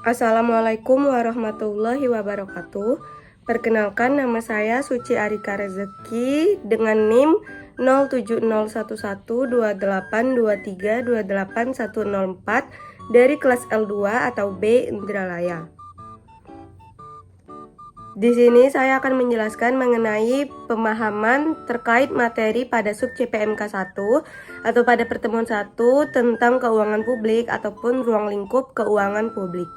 Assalamualaikum warahmatullahi wabarakatuh. Perkenalkan, nama saya Suci Arika Rezeki dengan NIM 07011282328104 dari kelas L2 atau B Indralaya. Di sini saya akan menjelaskan mengenai pemahaman terkait materi pada sub CPMK 1 atau pada pertemuan 1 tentang keuangan publik ataupun ruang lingkup keuangan publik.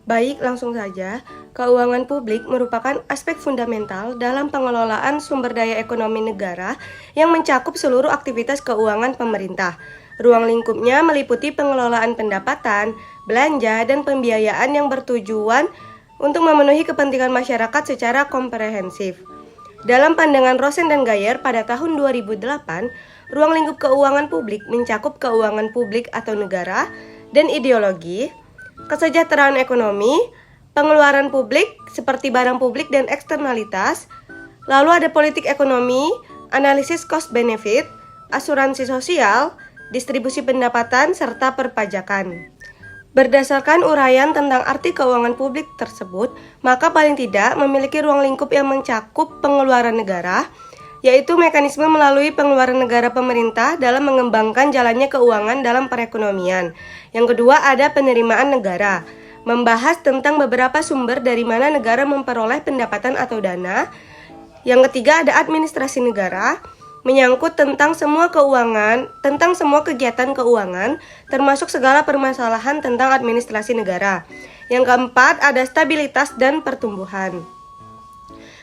Baik, langsung saja. Keuangan publik merupakan aspek fundamental dalam pengelolaan sumber daya ekonomi negara yang mencakup seluruh aktivitas keuangan pemerintah. Ruang lingkupnya meliputi pengelolaan pendapatan, belanja, dan pembiayaan yang bertujuan untuk memenuhi kepentingan masyarakat secara komprehensif. Dalam pandangan Rosen dan Gayer pada tahun 2008, ruang lingkup keuangan publik mencakup keuangan publik atau negara dan ideologi, kesejahteraan ekonomi, pengeluaran publik seperti barang publik dan eksternalitas, lalu ada politik ekonomi, analisis cost benefit, asuransi sosial, distribusi pendapatan, serta perpajakan. Berdasarkan uraian tentang arti keuangan publik tersebut, maka paling tidak memiliki ruang lingkup yang mencakup pengeluaran negara, yaitu mekanisme melalui pengeluaran negara pemerintah dalam mengembangkan jalannya keuangan dalam perekonomian. Yang kedua ada penerimaan negara, membahas tentang beberapa sumber dari mana negara memperoleh pendapatan atau dana. Yang ketiga ada administrasi negara, menyangkut tentang semua keuangan, tentang semua kegiatan keuangan, termasuk segala permasalahan tentang administrasi negara. Yang keempat ada stabilitas dan pertumbuhan,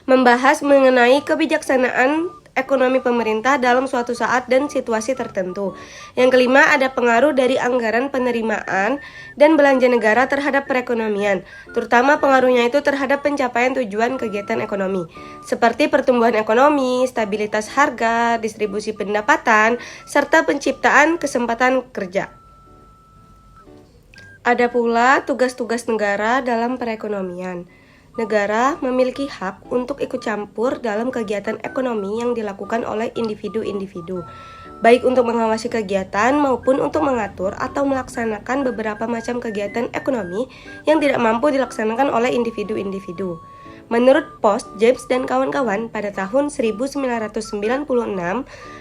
membahas mengenai kebijaksanaan ekonomi pemerintah dalam suatu saat dan situasi tertentu. Yang kelima ada pengaruh dari anggaran penerimaan dan belanja negara terhadap perekonomian, terutama pengaruhnya itu terhadap pencapaian tujuan kegiatan ekonomi, seperti pertumbuhan ekonomi, stabilitas harga, distribusi pendapatan, serta penciptaan kesempatan kerja. Ada pula tugas-tugas negara dalam perekonomian. Negara memiliki hak untuk ikut campur dalam kegiatan ekonomi yang dilakukan oleh individu-individu, baik untuk mengawasi kegiatan maupun untuk mengatur atau melaksanakan beberapa macam kegiatan ekonomi yang tidak mampu dilaksanakan oleh individu-individu. Menurut Post, James dan kawan-kawan pada tahun 1996,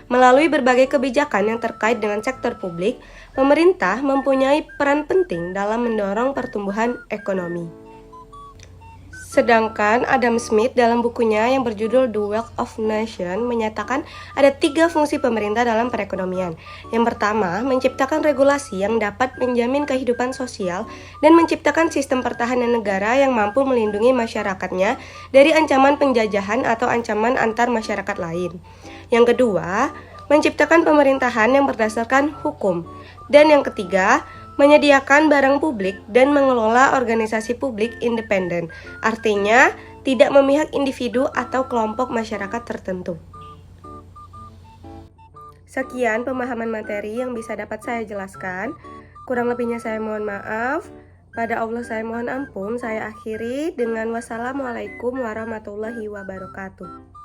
melalui berbagai kebijakan yang terkait dengan sektor publik, pemerintah mempunyai peran penting dalam mendorong pertumbuhan ekonomi. Sedangkan Adam Smith dalam bukunya yang berjudul The Wealth of Nations menyatakan ada 3 fungsi pemerintah dalam perekonomian. Yang pertama, menciptakan regulasi yang dapat menjamin kehidupan sosial dan menciptakan sistem pertahanan negara yang mampu melindungi masyarakatnya dari ancaman penjajahan atau ancaman antar masyarakat lain. Yang kedua, menciptakan pemerintahan yang berdasarkan hukum. Dan yang ketiga, menyediakan barang publik dan mengelola organisasi publik independen, artinya tidak memihak individu atau kelompok masyarakat tertentu. Sekian pemahaman materi yang bisa dapat saya jelaskan. Kurang lebihnya saya mohon maaf. Pada Allah saya mohon ampun. Saya akhiri dengan wassalamualaikum warahmatullahi wabarakatuh.